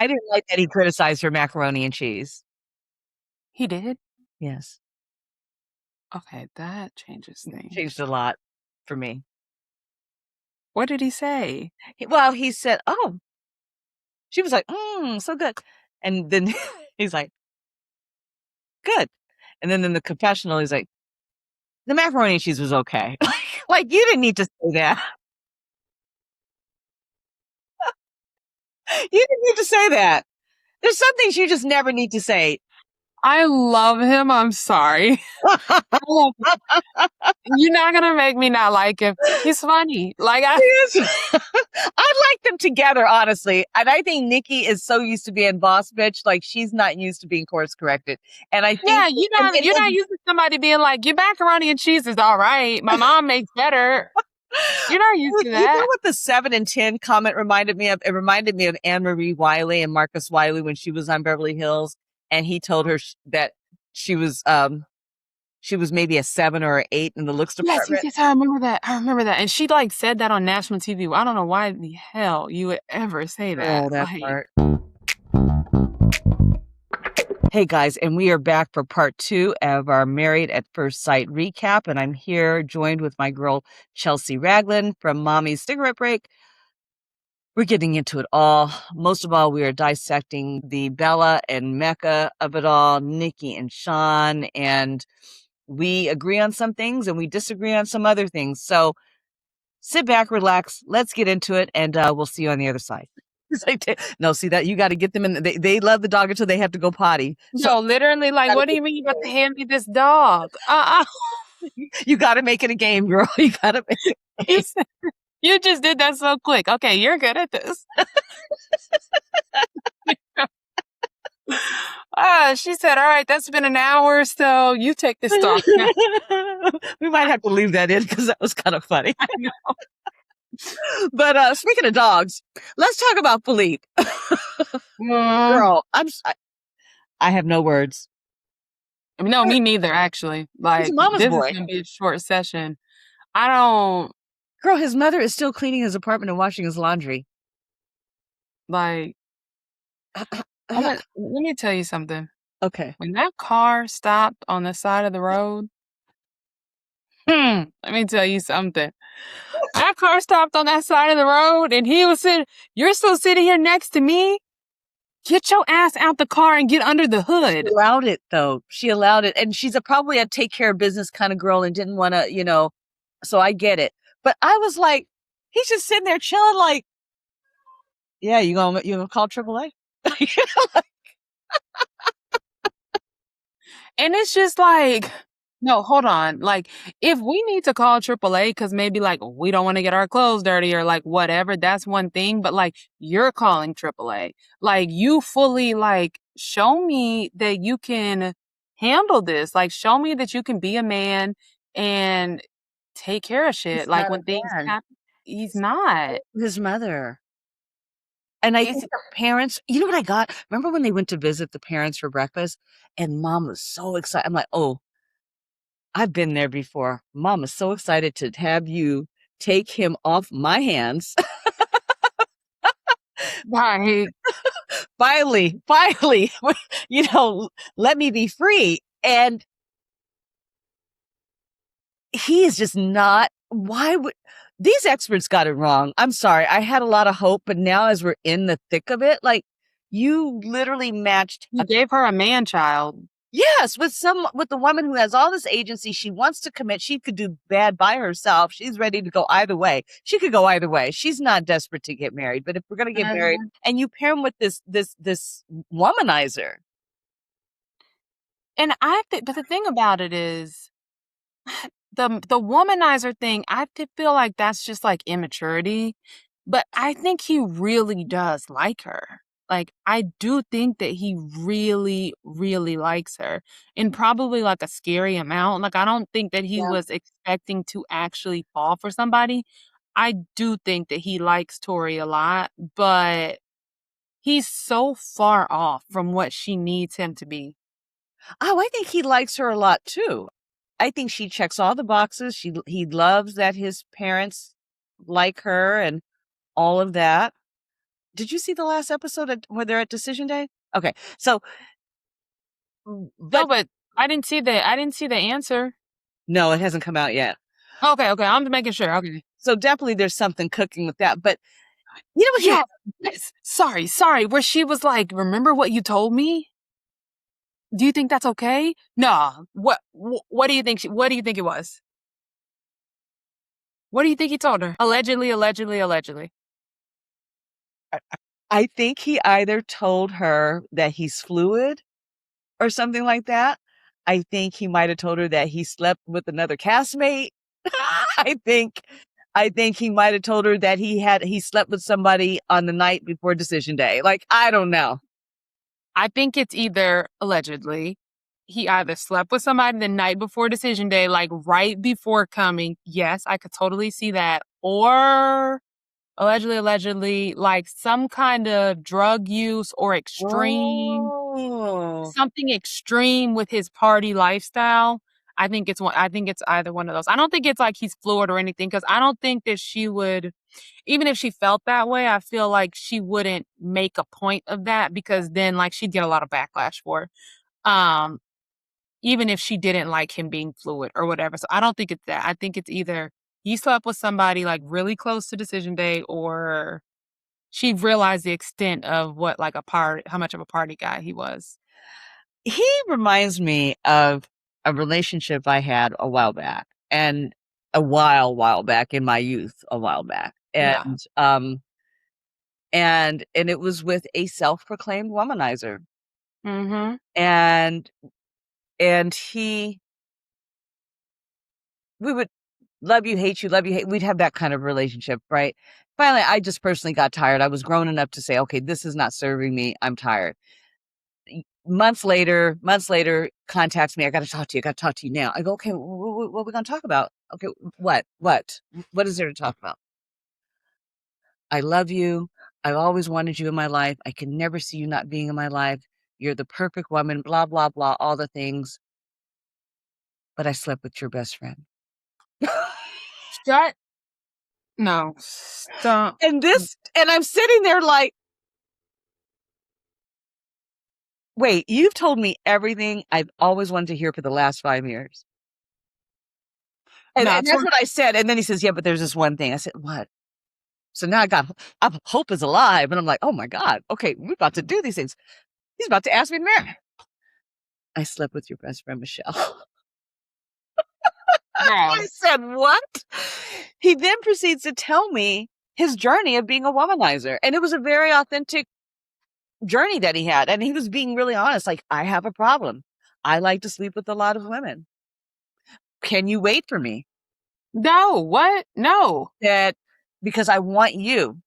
I didn't like that he criticized her macaroni and cheese. He did? Yes. Okay, that changes things. Changed a lot for me. What did he say? Well, he said, "Oh," she was like, so good. And then he's like, "Good." And then in the confessional, he's like, "The macaroni and cheese was okay." Like you didn't need to say that. You didn't need to say that. There's some things you just never need to say. I love him. I'm sorry. I love him. You're not gonna make me not like him. He's funny. Like I like them together, honestly. And I think Nikki is so used to being boss bitch, like she's not used to being course corrected. And I think yeah, you're not used to somebody being like, your macaroni and cheese is all right. My mom makes better. You're not used to you know that. what the 7 and 10 comment reminded me of? It reminded me of Anne Marie Wiley and Marcus Wiley when she was on Beverly Hills, and he told her that she was maybe a 7 or an 8 in the looks department. Yes, I remember that. And she like said that on national TV. I don't know why the hell you would ever say that. Oh, that Like, part. Hey guys, and we are back for part 2 of our Married at First Sight recap, and I'm here joined with my girl Chelsea Ragland from Mommy's Cigarette Break. We're getting into it all. Most of all, we are dissecting the Bella and Mecca of it all, Nikki and Sean, and we agree on some things and we disagree on some other things. So sit back, relax, let's get into it, and we'll see you on the other side. No, see that you got to get them in. They love the dog until they have to go potty. so literally, like, what do you mean you got to hand me this dog? You got to make it a game, girl. You got to make it. You just did that so quick. Okay, you're good at this. She said, all right, that's been an hour, so you take this dog now. We might have to leave that in because that was kind of funny. I know. But speaking of dogs, let's talk about Philippe. Girl, I have no words. No, me neither, actually. Like, mama's this boy. is going to be a short session. I don't... Girl, his mother is still cleaning his apartment and washing his laundry. Like, let me tell you something. Okay. When that car stopped on the side of the road, let me tell you something. That car stopped on that side of the road, and he was sitting, you're still sitting here next to me? Get your ass out the car and get under the hood. She allowed it, though. She allowed it. And she's probably a take care of business kind of girl and didn't want to, so I get it. But I was like, he's just sitting there chilling like, yeah, you gonna call AAA? And it's just like, no, hold on. Like, if we need to call AAA because maybe like we don't want to get our clothes dirty or like whatever, that's one thing. But like, you're calling AAA. Like, you fully like show me that you can handle this. Like, show me that you can be a man and take care of shit. He's like not when a things man. happen, he's not. His mother. And I think the parents, you know what I got? Remember when they went to visit the parents for breakfast and mom was so excited? I'm like, oh, I've been there before. Mom is so excited to have you take him off my hands. Right. Finally, let me be free. And he is just not, these experts got it wrong. I'm sorry. I had a lot of hope, but now as we're in the thick of it, like you literally matched. You gave her a man child. Yes, with the woman who has all this agency. She wants to commit. She could do bad by herself. She's ready to go either way. She could go either way. She's not desperate to get married. But if we're going to get married and you pair him with this womanizer. And but the thing about it is the womanizer thing, I feel like that's just like immaturity, but I think he really does like her. Like, I do think that he really, really likes her in probably like a scary amount. Like, I don't think that he was expecting to actually fall for somebody. I do think that he likes Tori a lot, but he's so far off from what she needs him to be. Oh, I think he likes her a lot too. I think she checks all the boxes. He loves that his parents like her and all of that. Did you see the last episode where they're at decision day? Okay, so, No, but but I didn't see the answer. no, it hasn't come out yet. Okay, I'm making sure. Okay. So definitely there's something cooking with that. But you know what? Yes. Sorry. Where she was like, "Remember what you told me? Do you think that's okay?" No. What do you think? What do you think it was? What do you think he told her? Allegedly. I think he either told her that he's fluid or something like that. I think he might have told her that he slept with another castmate. I think he might have told her that he slept with somebody on the night before decision day. Like, I don't know. I think it's either allegedly he either slept with somebody the night before decision day, like right before coming. Yes, I could totally see that. Or allegedly, like some kind of drug use or something extreme with his party lifestyle. I think it's either one of those. I don't think it's like he's fluid or anything, because I don't think that she would, even if she felt that way, I feel like she wouldn't make a point of that, because then like she'd get a lot of backlash for it. Even if she didn't like him being fluid or whatever. So I don't think it's that. I think it's either he slept with somebody like really close to decision day, or she realized the extent of how much of a party guy he was. He reminds me of a relationship I had a while back, and a while back in my youth, a while back. Yeah. And it was with a self-proclaimed womanizer. Mm-hmm. And we would love you, hate you, love you, hate. We'd have that kind of relationship, right? Finally, I just personally got tired. I was grown enough to say, okay, this is not serving me. I'm tired. Months later, contacts me. I got to talk to you now. I go, okay, what are we going to talk about? Okay, what is there to talk about? I love you. I've always wanted you in my life. I can never see you not being in my life. You're the perfect woman, blah, blah, blah, all the things. But I slept with your best friend. No, stop. And I'm sitting there like, wait, you've told me everything I've always wanted to hear for the last 5 years. And that's what I said. And then he says, yeah, but there's this one thing. I said, what? So now hope is alive. And I'm like, oh my God. Okay, we're about to do these things. He's about to ask me to marry. I slept with your best friend, Michelle. I said, what? He then proceeds to tell me his journey of being a womanizer. And it was a very authentic journey that he had. And he was being really honest. Like, I have a problem. I like to sleep with a lot of women. Can you wait for me? No, what? No. That because I want you,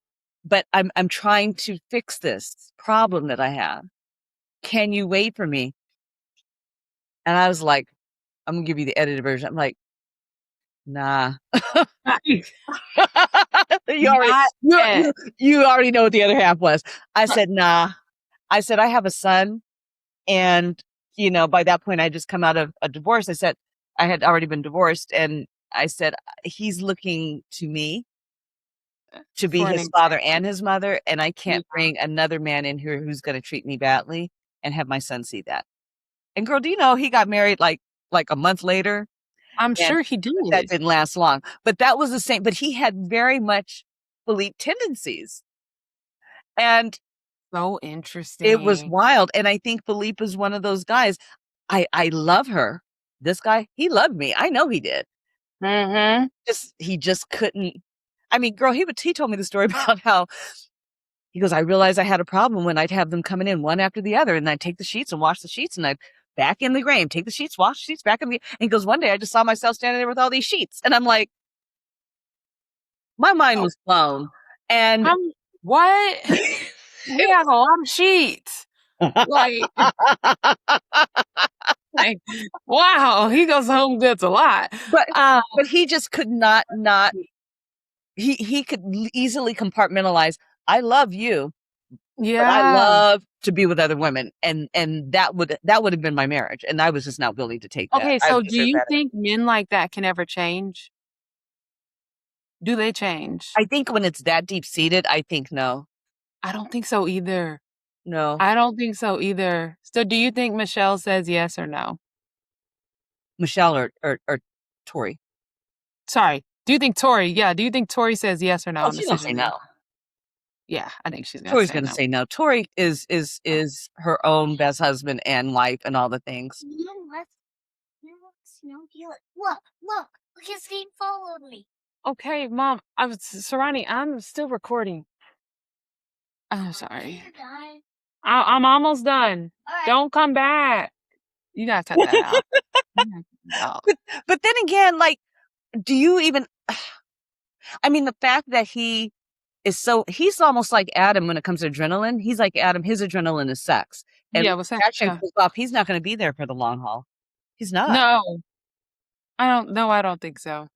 but I'm trying to fix this problem that I have. Can you wait for me? And I was like, I'm gonna give you the edited version. I'm like, nah. You already know what the other half was. I said, nah. I said, I have a son. And, by that point, I just come out of a divorce. I said, I had already been divorced. And I said, he's looking to me to be his father and his mother. And I can't bring another man in here who's going to treat me badly and have my son see that. And girl, do you know he got married like a month later? I'm sure he did. That didn't last long. But that was the same. But he had very much Philippe tendencies. And so interesting. It was wild. And I think Philippe is one of those guys. I love her. This guy, he loved me. I know he did. Mm-hmm. He just couldn't. I mean, girl, he told me the story about how he goes, I realized I had a problem when I'd have them coming in one after the other, and I'd take the sheets and wash the sheets, and I'd back in the grain, take the sheets, wash the sheets, back in the. And he goes, one day I just saw myself standing there with all these sheets, and I'm like, my mind was blown. And what? He has a lot of sheets. Like, wow, he goes home goods a lot. But he just could not. He could easily compartmentalize. I love you. Yeah. But I love to be with other women. And that would have been my marriage. And I was just not willing to take that. Okay, so do you think men like that can ever change? Do they change? I think when it's that deep seated, I think no. I don't think so either. No. I don't think so either. So do you think Michelle says yes or no? Michelle or Tori? Sorry. Do you think Tori? Yeah. Do you think Tori says yes or no Oh, on she's gonna say decision day? no. Yeah, I think she's gonna Tori's say gonna no. say no. Tori is her own best husband and wife and all the things. Look, his feet followed me. Okay, Mom. Sarani, I'm still recording. I'm sorry. I'm almost done. Alright. Don't come back. You gotta cut that out. You gotta cut that out. But then again, like, do you even? I mean, the fact that he's almost like Adam when it comes to adrenaline. He's like Adam. His adrenaline is sex, and Yeah, when what's the that? action Yeah. goes off, he's not going to be there for the long haul. He's not. No, I don't. No, I don't think so.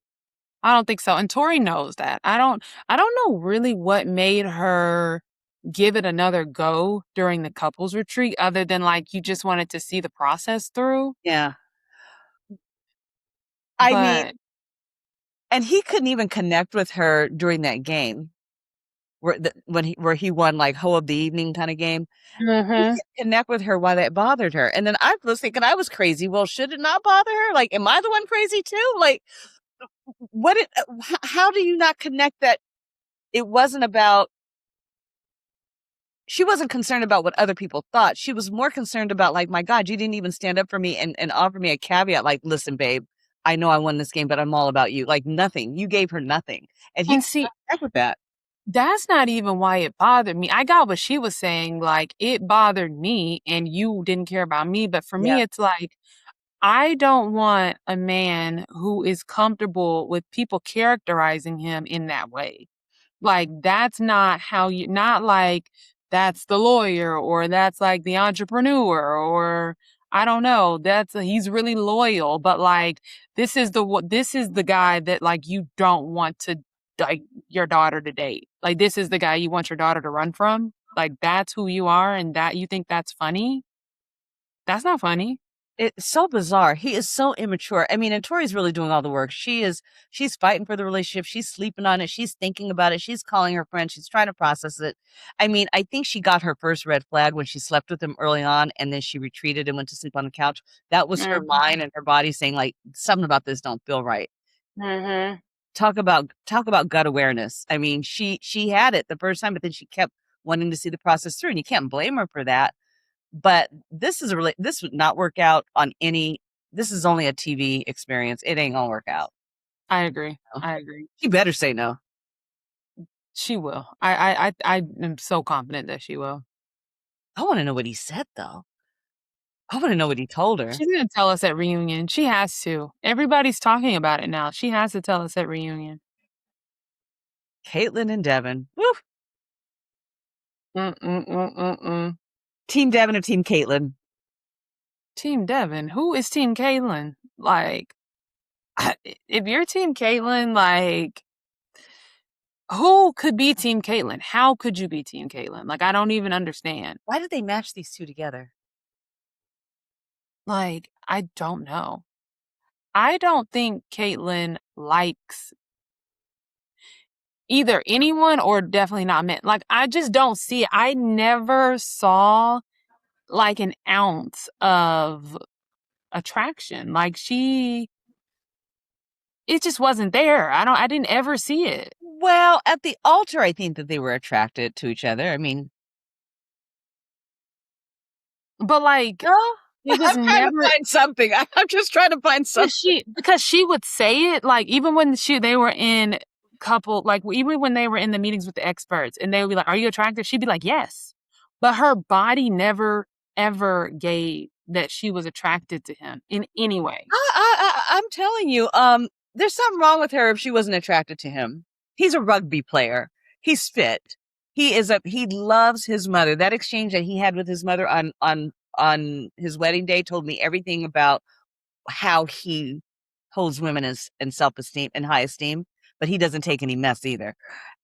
I don't think so. And Tori knows that. I don't know really what made her give it another go during the couples retreat, other than like you just wanted to see the process through. Yeah. I mean, But and he couldn't even connect with her during that game where he won like hoe of the evening kind of game. He couldn't connect with her why that bothered her. And then I was thinking I was crazy. Well, should it not bother her? Like, am I the one crazy too? Like, how do you not connect that it wasn't about, she wasn't concerned about what other people thought. She was more concerned about like, my God, you didn't even stand up for me and offer me a caveat. Like, listen, babe, I know I won this game, but I'm all about you. Like nothing. You gave her nothing. And he see, connect with that. that's not even why it bothered me. I got what she was saying. Like it bothered me, and you didn't care about me. But for me, it's like I don't want a man who is comfortable with people characterizing him in that way. Like that's not how you, not like that's the lawyer or that's like the entrepreneur or I don't know. He's really loyal, but like this is the guy that like you don't want to like your daughter to date. Like this is the guy you want your daughter to run from. Like that's who you are, and that you think that's funny. That's not funny. It's so bizarre. He is so immature. I mean, and Tori's really doing all the work. She's fighting for the relationship. She's sleeping on it. She's thinking about it. She's calling her friends. She's trying to process it. I mean, I think she got her first red flag when she slept with him early on and then she retreated and went to sleep on the couch. That was her mind and her body saying like something about this don't feel right. Talk about gut awareness. I mean, she had it the first time, but then she kept wanting to see the process through, and you can't blame her for that. But this would not work out on any. This is only a TV experience. It ain't gonna work out. I agree. No. I agree. She better say no. She will. I am so confident that she will. I want to know what he said though. I want to know what he told her. She's gonna tell us at reunion. She has to. Everybody's talking about it now. She has to tell us at reunion. Caitlin and Devon. Woo. Mm-mm-mm-mm-mm. Team Devon or Team Caitlin? Team Devon. Who is Team Caitlin? Like, if you're Team Caitlin, like, who could be Team Caitlin? How could you be Team Caitlin? Like, I don't even understand. Why did they match these two together? Like, I don't know. I don't think Caitlin likes either anyone or definitely not men. Like, I just don't see it. I never saw like an ounce of attraction. Like it just wasn't there. I didn't ever see it. Well, at the altar, I think that they were attracted to each other. I mean, but like, no, it was I'm trying never to find something. I'm just trying to find something. because she would say it like even when they were in couple, like even when they were in the meetings with the experts and they would be like, "Are you attracted?" She'd be like, "Yes," but her body never ever gave that she was attracted to him in any way. I'm telling you, there's something wrong with her if she wasn't attracted to him. He's a rugby player. He's fit. He loves his mother. That exchange that he had with his mother on his wedding day told me everything about how he holds women in self-esteem and high esteem, but he doesn't take any mess either.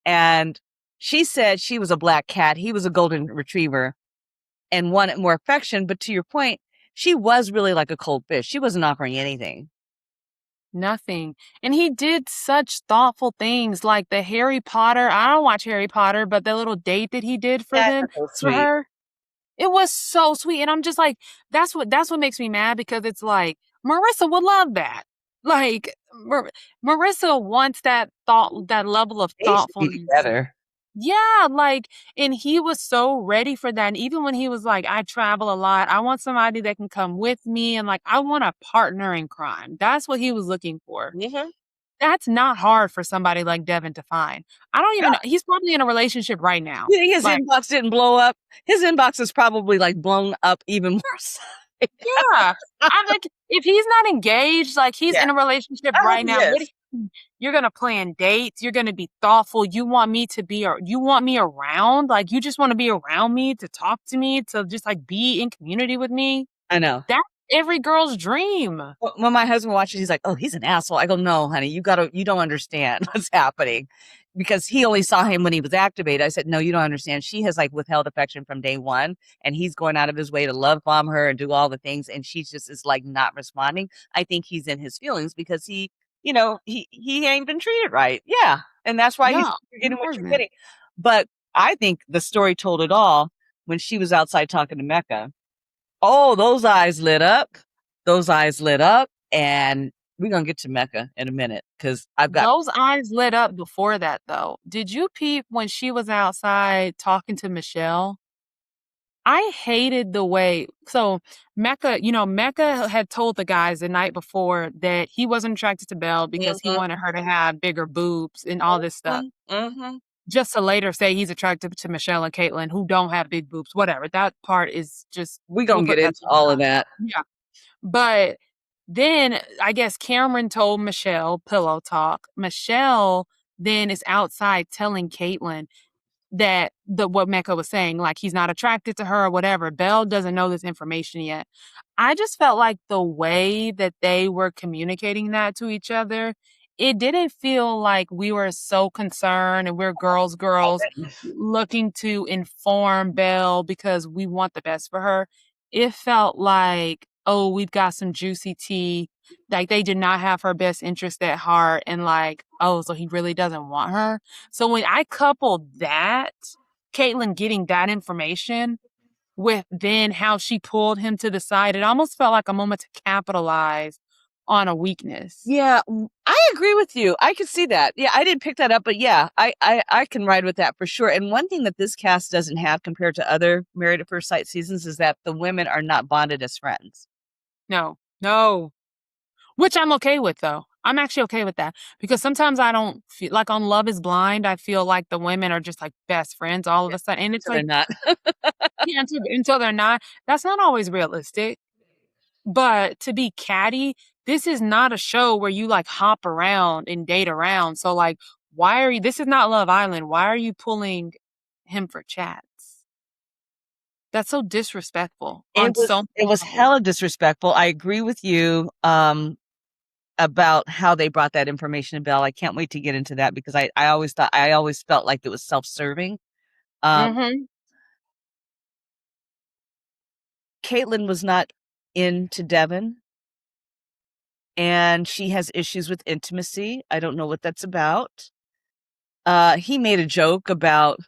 And she said she was a black cat. He was a golden retriever and wanted more affection. But to your point, she was really like a cold fish. She wasn't offering anything. Nothing. And he did such thoughtful things like the Harry Potter. I don't watch Harry Potter, but the little date that he did for That's them, so for sweet. her, it was so sweet. And I'm just like, that's what makes me mad, because it's like Marissa would love that. Like Marissa wants that level of They should be thoughtfulness. together. Yeah, like, and he was so ready for that. And even when he was like, I travel a lot, I want somebody that can come with me, and like, I want a partner in crime. That's what he was looking for. Mm-hmm. That's not hard for somebody like Devon to find. I don't even know. He's probably in a relationship right now. You think his Like, inbox didn't blow up? His inbox is probably like blown up even more. So. yeah. I'm like, if he's not engaged, like he's in a relationship I hope right he now. is. You're gonna plan dates. You're gonna be thoughtful. You want me around. Like, you just want to be around me, to talk to me, to just like be in community with me. I know. That's every girl's dream. When my husband watches, he's like, "Oh, he's an asshole." I go, "No, honey, you don't understand what's happening," because he only saw him when he was activated. I said, "No, you don't understand. She has like withheld affection from day one, and he's going out of his way to love bomb her and do all the things, and she just is like not responding. I think he's in his feelings because he ain't been treated right. Yeah, and that's why you're getting what you're getting. But I think the story told it all when she was outside talking to Mecca. Oh, those eyes lit up. And we're going to get to Mecca in a minute because Those eyes lit up before that, though. Did you peep when she was outside talking to Michelle? I hated the way, so Mecca had told the guys the night before that he wasn't attracted to Belle because he wanted her to have bigger boobs and all this stuff. Mm-hmm. Just to later say he's attracted to Michelle and Caitlin, who don't have big boobs. Whatever. That part is just, we're going to get into all of that. Yeah. But then I guess Cameron told Michelle pillow talk. Michelle then is outside telling Caitlin that what Mecca was saying, like he's not attracted to her or whatever. Belle doesn't know this information yet. I just felt like the way that they were communicating that to each other, it didn't feel like we were so concerned and we're girls looking to inform Belle because we want the best for her. It felt like, oh, we've got some juicy tea. Like, they did not have her best interest at heart, and like, oh, so he really doesn't want her. So when I coupled that, Caitlin getting that information with then how she pulled him to the side, it almost felt like a moment to capitalize on a weakness. Yeah, I agree with you. I could see that. Yeah, I didn't pick that up, but yeah, I can ride with that for sure. And one thing that this cast doesn't have compared to other Married at First Sight seasons is that the women are not bonded as friends. No. Which I'm okay with, though. I'm actually okay with that, because sometimes I don't feel like on Love is Blind, I feel like the women are just like best friends all of a sudden. And it's So like, they're not. yeah, until they're not. That's not always realistic. But to be catty, this is not a show where you like hop around and date around. So like, this is not Love Island. Why are you pulling him for chats? That's so disrespectful. It was hella disrespectful. I agree with you about how they brought that information to Belle. I can't wait to get into that because I always felt like it was self-serving. Caitlin was not into Devon, and she has issues with intimacy. I don't know what that's about. He made a joke about,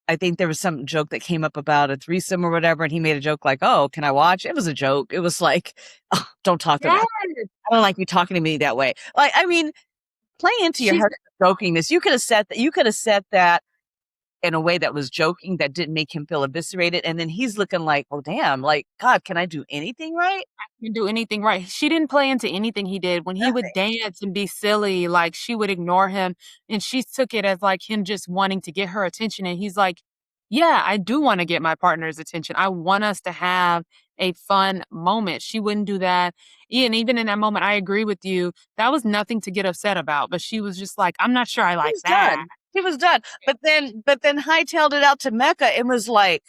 I think there was some joke that came up about a threesome or whatever, and he made a joke like, "Oh, can I watch?" It was a joke. It was like, oh, "Don't talk to me. I don't like you talking to me that way." Like, I mean, play into your husband's jokingness. You could have said that in a way that was joking, that didn't make him feel eviscerated. And then he's looking like, oh, damn, like, God, can I do anything right? I can do anything right. She didn't play into anything he did. When he would dance and be silly, like, she would ignore him. And she took it as like him just wanting to get her attention. And he's like, yeah, I do want to get my partner's attention. I want us to have a fun moment. She wouldn't do that. And even in that moment, I agree with you. That was nothing to get upset about. But she was just like, I'm not sure I like that. He was done. But then hightailed it out to Mecca and was like,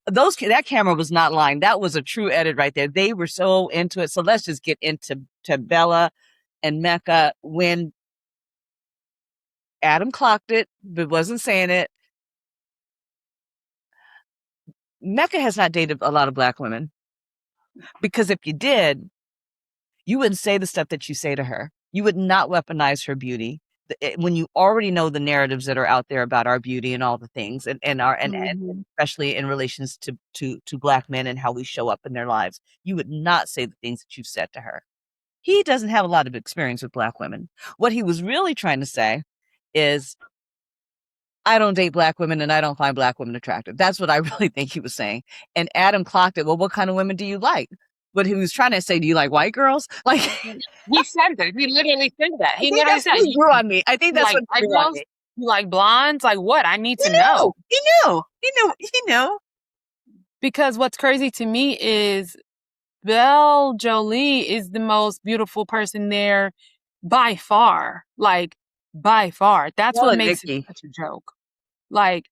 that camera was not lying. That was a true edit right there. They were so into it. So let's just get into Bella and Mecca. When Adam clocked it, but wasn't saying it, Mecca has not dated a lot of Black women, because if you did, You wouldn't say the stuff that you say to her. You would not weaponize her beauty when you already know the narratives that are out there about our beauty and all the things, and especially in relations to Black men and how we show up in their lives. You would not say the things that you've said to her. He doesn't have a lot of experience with Black women. What he was really trying to say is, I don't date Black women and I don't find Black women attractive. That's what I really think he was saying. And Adam clocked it. Well, what kind of women do you like? But he was trying to say, do you like white girls? Like, he said that. He literally said that. He literally said, what grew on me. I think that's like what grew on me. You like blondes? Like what? I need to know. He knew. Because what's crazy to me is Belle Jolie is the most beautiful person there by far. Like, by far. That's what makes it such a joke. Like,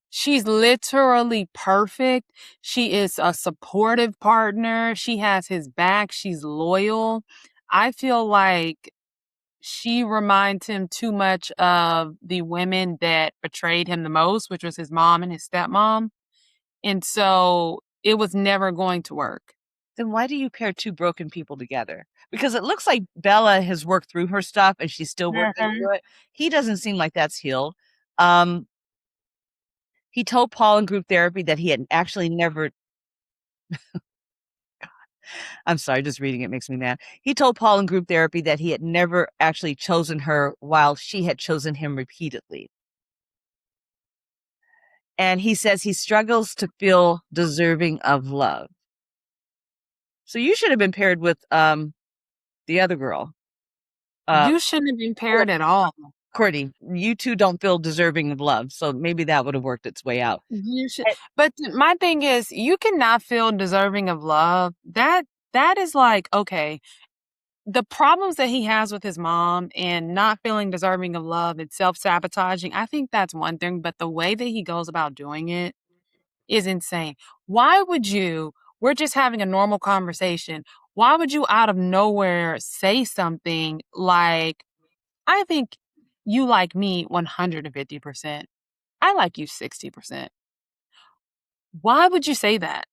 she's literally perfect. She is a supportive partner. She has his back. She's loyal. I feel like she reminds him too much of the women that betrayed him the most, which was his mom and his stepmom. And so it was never going to work. Then why do you pair two broken people together? Because it looks like Bella has worked through her stuff and she's still working through it. He doesn't seem like that's healed. He told Paul in group therapy that he had actually never... I'm sorry, just reading it makes me mad. He told Paul in group therapy that he had never actually chosen her while she had chosen him repeatedly. And he says he struggles to feel deserving of love. So you should have been paired with the other girl. You shouldn't have been paired at all. Courtney, you two don't feel deserving of love, so maybe that would have worked its way out. You should, but my thing is, you cannot feel deserving of love. That is like, okay, the problems that he has with his mom and not feeling deserving of love and self-sabotaging, I think that's one thing, but the way that he goes about doing it is insane. Why would you, we're just having a normal conversation, why would you out of nowhere say something like, I think you like me 150%. I like you 60%. Why would you say that?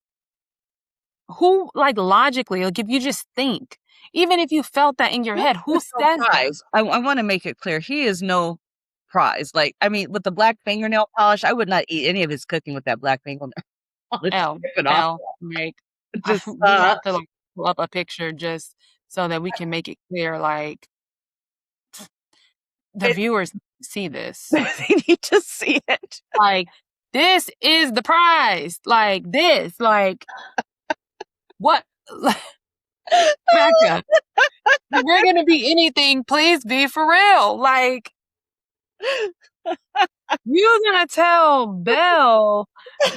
Who, like, logically, like, if you just think, even if you felt that in your head, who says that? I want to make it clear. He is no prize. Like, I mean, with the black fingernail polish, I would not eat any of his cooking with that black fingernail polish. Like, we have to like pull up a picture just so that we can make it clear, like, the viewers see this. They need to see it. Like, this is the prize. Like, this, like, what? Becca, if we're gonna be anything, please be for real. Like, you're gonna tell Belle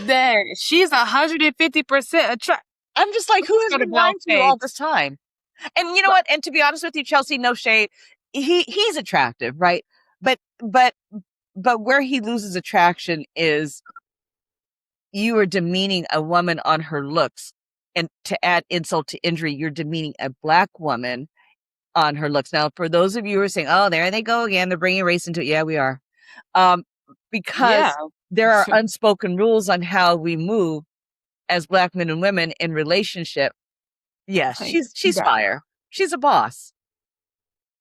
that she's 150% attracted. I'm just like, who has been lying to you all this time? And you know what? And to be honest with you, Chelsea, no shade. He's attractive, right? But where he loses attraction is you are demeaning a woman on her looks. And to add insult to injury, you're demeaning a black woman on her looks. Now, for those of you who are saying, oh, there they go again, they're bringing race into it. Yeah, we are. Because there are unspoken rules on how we move as black men and women in relationship. Yes, she's fire. She's a boss.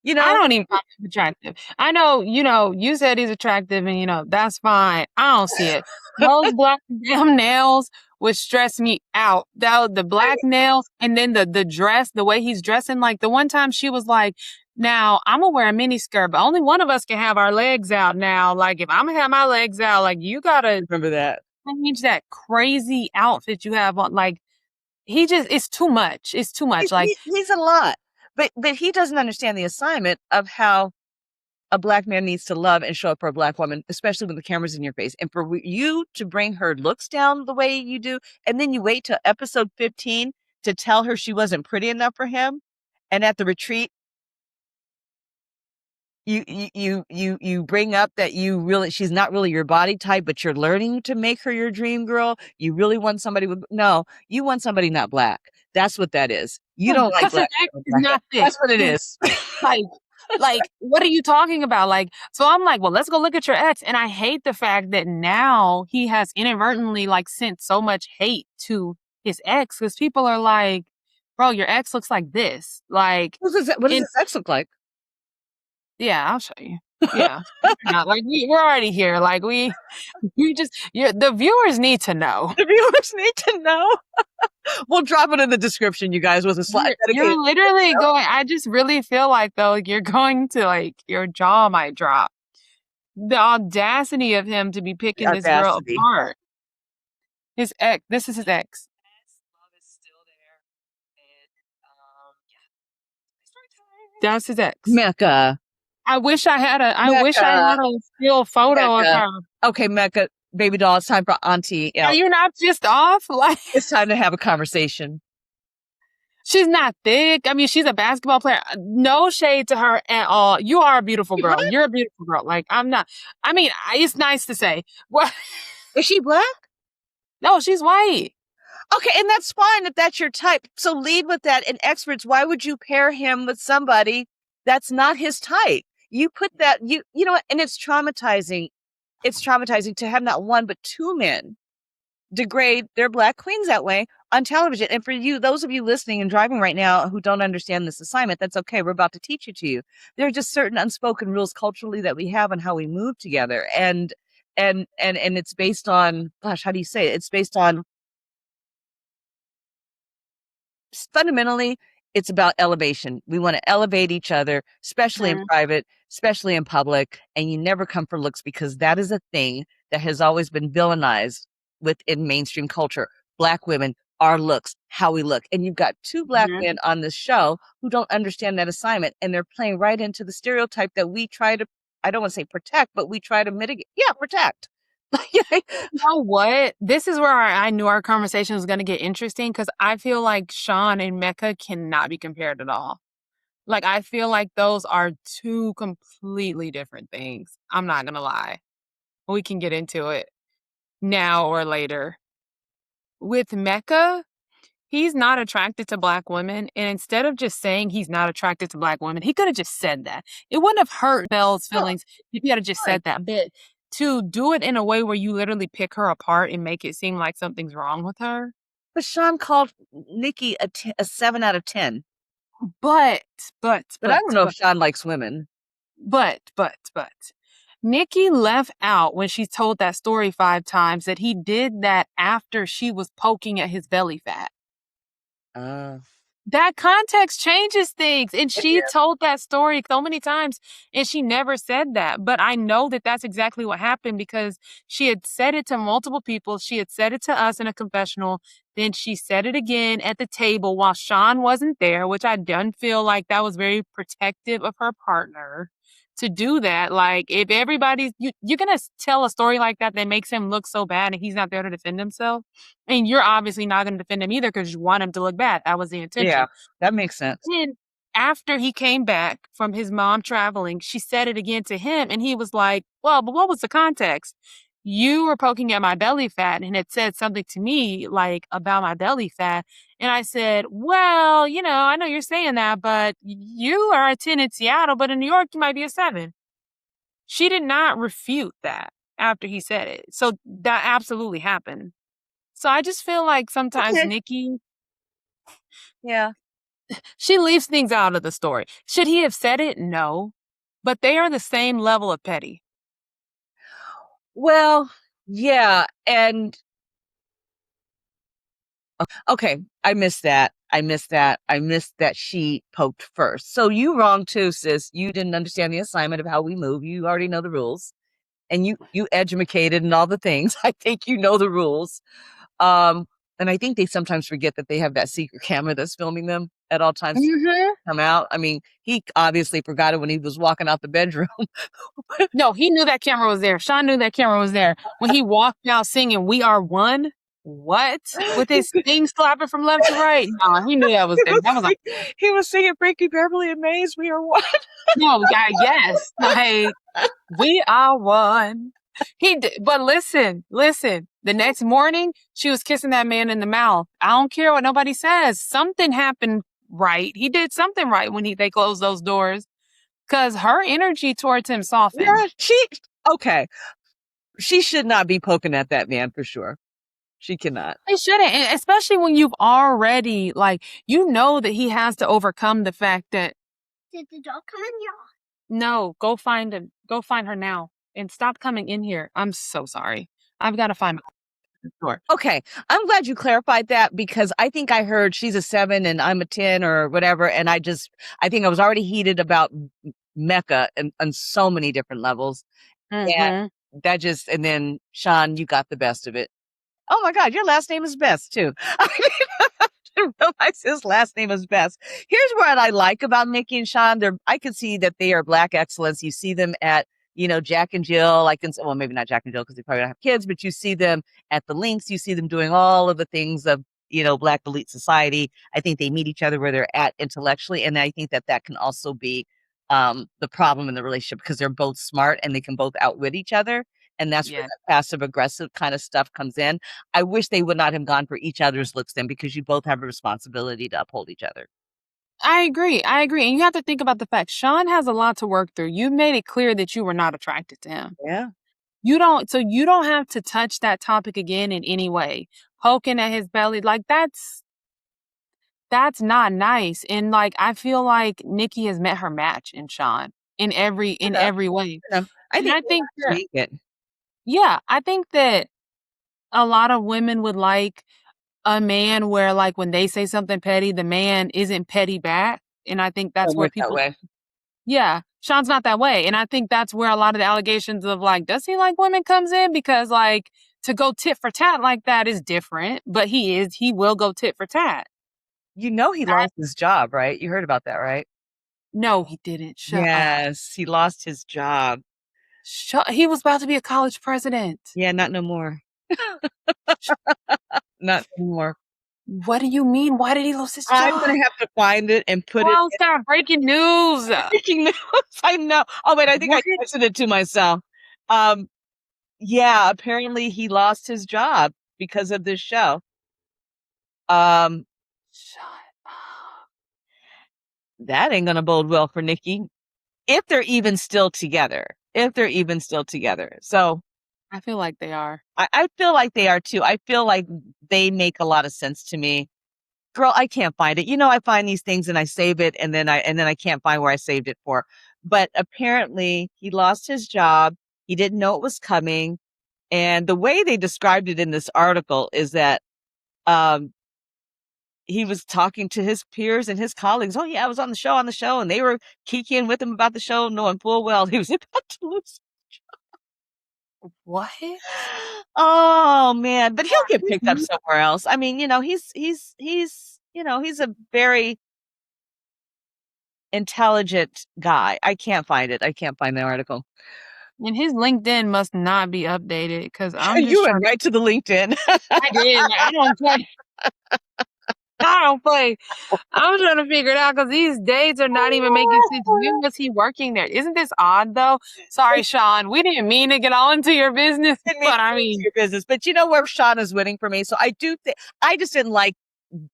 You know, I don't even find him attractive. I know, you said he's attractive and, that's fine. I don't see it. Those black damn nails would stress me out. The black nails and then the dress, the way he's dressing. Like the one time she was like, now I'm gonna wear a mini skirt, but only one of us can have our legs out now. Like if I'm gonna have my legs out, like you gotta remember that. Change that crazy outfit you have on. Like it's too much. It's too much. He's a lot. But he doesn't understand the assignment of how a black man needs to love and show up for a black woman, especially when the camera's in your face. And for you to bring her looks down the way you do, and then you wait till episode 15 to tell her she wasn't pretty enough for him. And at the retreat, you bring up that she's not really your body type, but you're learning to make her your dream girl. You really want somebody you want somebody not black. That's what that is. You don't like black. That's what it is. Like, what are you talking about? Like, so I'm like, well, let's go look at your ex. And I hate the fact that now he has inadvertently like sent so much hate to his ex because people are like, bro, your ex looks like this. Like, what does his ex look like? Yeah, I'll show you. Yeah. Not like we're already here. Like we just the viewers need to know. The viewers need to know. We'll drop it in the description, you guys, with a slide. You're literally going. I just really feel like though you're going to like your jaw might drop. The audacity of him to be picking this girl apart. His ex. This is his ex. Love is still there, and that's his ex. Mecca. I wish I had a still photo of her. Okay, Mecca, baby doll, it's time for Auntie Elle. Are you not pissed off? Like, it's time to have a conversation. She's not thick. I mean, she's a basketball player. No shade to her at all. You are a beautiful girl. What? You're a beautiful girl. Like, I'm not. I mean, it's nice to say. What? Is she black? No, she's white. Okay, and that's fine if that's your type. So lead with that. And experts, why would you pair him with somebody that's not his type? You put that, you know what, and it's traumatizing. It's traumatizing to have not one, but two men degrade their black queens that way on television. And for you, those of you listening and driving right now who don't understand this assignment, that's okay. We're about to teach it to you. There are just certain unspoken rules culturally that we have on how we move together. And it's based on, gosh, how do you say it? It's based on, fundamentally, it's about elevation. We want to elevate each other, especially in private, especially in public. And you never come for looks, because that is a thing that has always been villainized within mainstream culture. Black women, our looks, how we look. And you've got two black men on this show who don't understand that assignment. And they're playing right into the stereotype that we try to, I don't want to say protect, but we try to mitigate. Yeah, protect. You know what? This is where I knew our conversation was going to get interesting, because I feel like Sean and Mecca cannot be compared at all. Like, I feel like those are two completely different things. I'm not going to lie. We can get into it now or later. With Mecca, he's not attracted to black women. And instead of just saying he's not attracted to black women, he could have just said that. It wouldn't have hurt Belle's feelings if he had just said that. But to do it in a way where you literally pick her apart and make it seem like something's wrong with her. But Sean called Nikki a 7 out of 10. But I don't know if Sean likes women. But Nikki left out, when she told that story 5 times, that he did that after she was poking at his belly fat. That context changes things. And she told that story so many times, and she never said that. But I know that that's exactly what happened, because she had said it to multiple people. She had said it to us in a confessional. Then she said it again at the table while Sean wasn't there, which I didn't feel like that was very protective of her partner to do that. Like, if everybody's, you're going to tell a story like that makes him look so bad and he's not there to defend himself. And you're obviously not going to defend him either, because you want him to look bad. That was the intention. Yeah, that makes sense. And after he came back from his mom traveling, she said it again to him. And he was like, well, but what was the context? You were poking at my belly fat and had said something to me like about my belly fat. And I said, well, I know you're saying that, but you are a 10 in Seattle, but in New York, you might be a 7. She did not refute that after he said it. So that absolutely happened. So I just feel like sometimes Nikki, she leaves things out of the story. Should he have said it? No. But they are the same level of petty. Well, yeah. And okay, I missed that. I missed that she poked first. So you wrong too, sis. You didn't understand the assignment of how we move. You already know the rules. And you educated and all the things. I think you know the rules. And I think they sometimes forget that they have that secret camera that's filming them at all times. Come out. I mean, he obviously forgot it when he was walking out the bedroom. No, he knew that camera was there. Sean knew that camera was there. When he walked out singing "We Are One," what? With his things slapping from left to right? No, he knew that was there. That was like, he was singing Frankie Beverly and Maze, "We Are One." No, yes. Like, we are one. He did, but listen. The next morning, she was kissing that man in the mouth. I don't care what nobody says. Something happened right. He did something right when they closed those doors, because her energy towards him softened. Yeah, she should not be poking at that man for sure. She cannot. They shouldn't, and especially when you've already, like, you know that he has to overcome the fact that, Did the dog come in here? no, go find her now and stop coming in here. I'm so sorry. I've got to find my door. Okay, I'm glad you clarified that because I think I heard she's a 7 and I'm a 10 or whatever, and I think I was already heated about Mecca and on so many different levels. Mm-hmm. And then Sean, you got the best of it. Oh my God, your last name is Best too. I didn't realize his last name is Best. Here's what I like about Nikki and Sean. I could see that they are Black excellence. You see them at, Jack and Jill. Well, maybe not Jack and Jill because they probably don't have kids, but you see them at the links. You see them doing all of the things of, Black elite society. I think they meet each other where they're at intellectually. And I think that can also be the problem in the relationship because they're both smart and they can both outwit each other. And that's where Yeah. that passive aggressive kind of stuff comes in. I wish they would not have gone for each other's looks then because you both have a responsibility to uphold each other. I agree. And you have to think about the fact Sean has a lot to work through. You made it clear that you were not attracted to him. Yeah. You don't have to touch that topic again in any way. Poking at his belly, like that's not nice. And like I feel like Nikki has met her match in Sean in every way. I And think I think that, make it. yeah, I think that a lot of women would like a man where like when they say something petty, the man isn't petty back. And I think that's Don't where work that way. yeah, Sean's not that way. And I think that's where a lot of the allegations of like, does he like women comes in? Because like to go tit for tat like that is different, but he will go tit for tat. He lost his job, right? You heard about that, right? No, he didn't. Shut up. Yes, he lost his job. He was about to be a college president. Yeah, not no more. Not anymore. What do you mean? Why did he lose his job? I'm gonna have to find it and put it Oh, stop breaking news. breaking news. I know. Oh wait, I think I texted it to myself. Yeah, apparently he lost his job because of this show. Shut up. That ain't gonna bode well for Nikki. If they're even still together. So I feel like they are. I feel like they are too. I feel like they make a lot of sense to me. Girl, I can't find it. I find these things and I save it and then I can't find where I saved it for. But apparently he lost his job. He didn't know it was coming. And the way they described it in this article is that he was talking to his peers and his colleagues. Oh yeah, I was on the show, and they were kikiing with him about the show, knowing full well he was about to lose. What? Oh man, but he'll get picked up somewhere else. I mean, he's a very intelligent guy. I can't find it. I can't find the article. And his LinkedIn must not be updated because I'm just You trying went right to the LinkedIn. I did. Like, I don't play. I don't play. I'm trying to figure it out because these dates are not even making sense. When was he working there? Isn't this odd though? Sorry, Sean. We didn't mean to get all into your business, but I mean, your business. But you know where Sean is winning for me. So I do think I just didn't like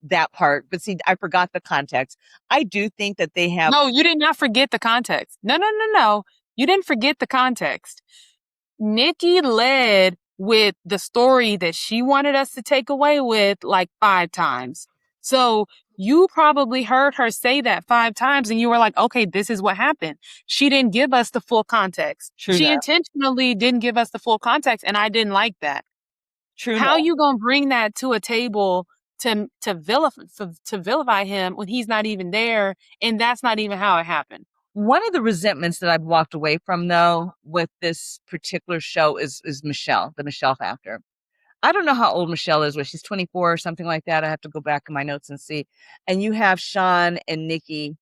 that part. But see, I forgot the context. I do think that they have. No, you did not forget the context. No. You didn't forget the context. Nikki led with the story that she wanted us to take away with like 5 times. So you probably heard her say that 5 times and you were like, okay, this is what happened. She didn't give us the full context. She intentionally didn't give us the full context and I didn't like that. True. How you gonna bring that to a table to vilify him when he's not even there and that's not even how it happened? One of the resentments that I've walked away from, though, with this particular show is Michelle, the Michelle factor. I don't know how old Michelle is, where she's 24 or something like that. I have to go back in my notes and see. And you have Sean and Nikki,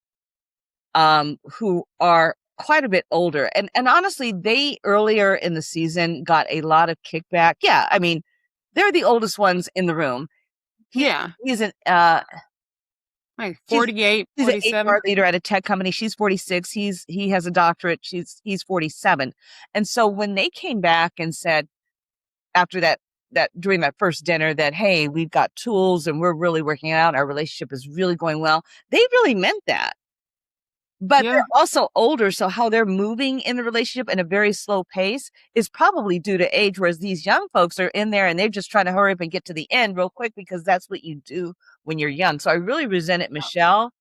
who are quite a bit older. And honestly, they earlier in the season got a lot of kickback. Yeah, I mean, they're the oldest ones in the room. He's an like 48, he's 47. an HR leader at a tech company. She's 46. He has a doctorate. He's 47. And so when they came back and said after that during that first dinner that, hey, we've got tools and we're really working it out, our relationship is really going well, they really meant that. But Yeah. they're also older, so how they're moving in the relationship in a very slow pace is probably due to age, whereas these young folks are in there and they're just trying to hurry up and get to the end real quick because that's what you do when you're young. So I really resented Michelle.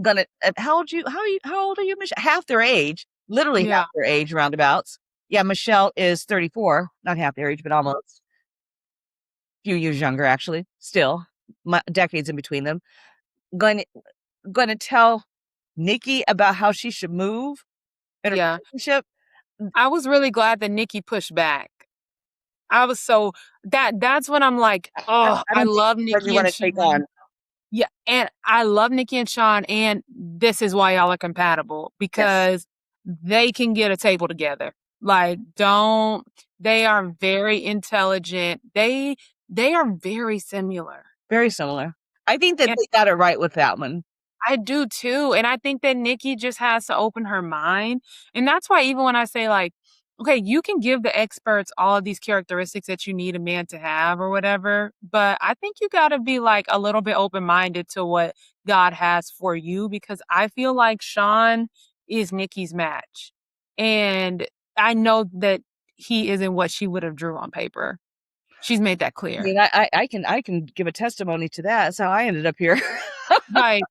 How old are you, Michelle? Half their age, literally Yeah. half their age roundabouts. Yeah, Michelle is 34, not half their age, but almost. Few years younger, actually, still decades in between them. Going to tell Nikki about how she should move in a Yeah. relationship. I was really glad that Nikki pushed back. I was so that's when I'm like, oh, I I don't think love what you Nikki want and to take Sean. on. Yeah, and I love Nikki and Sean, and this is why y'all are compatible Yes, because they can get a table together. Like, don't they are very intelligent. They are very similar. very similar. I think that And they got it right with that one. I do too. And I think that Nikki just has to open her mind. And that's why even when I say like, okay, you can give the experts all of these characteristics that you need a man to have or whatever, but I think you got to be like a little bit open-minded to what God has for you because I feel like Sean is Nikki's match. And I know that he isn't what she would have drew on paper. She's made that I clear. mean, I can give a testimony to that. That's how I ended up here. Like,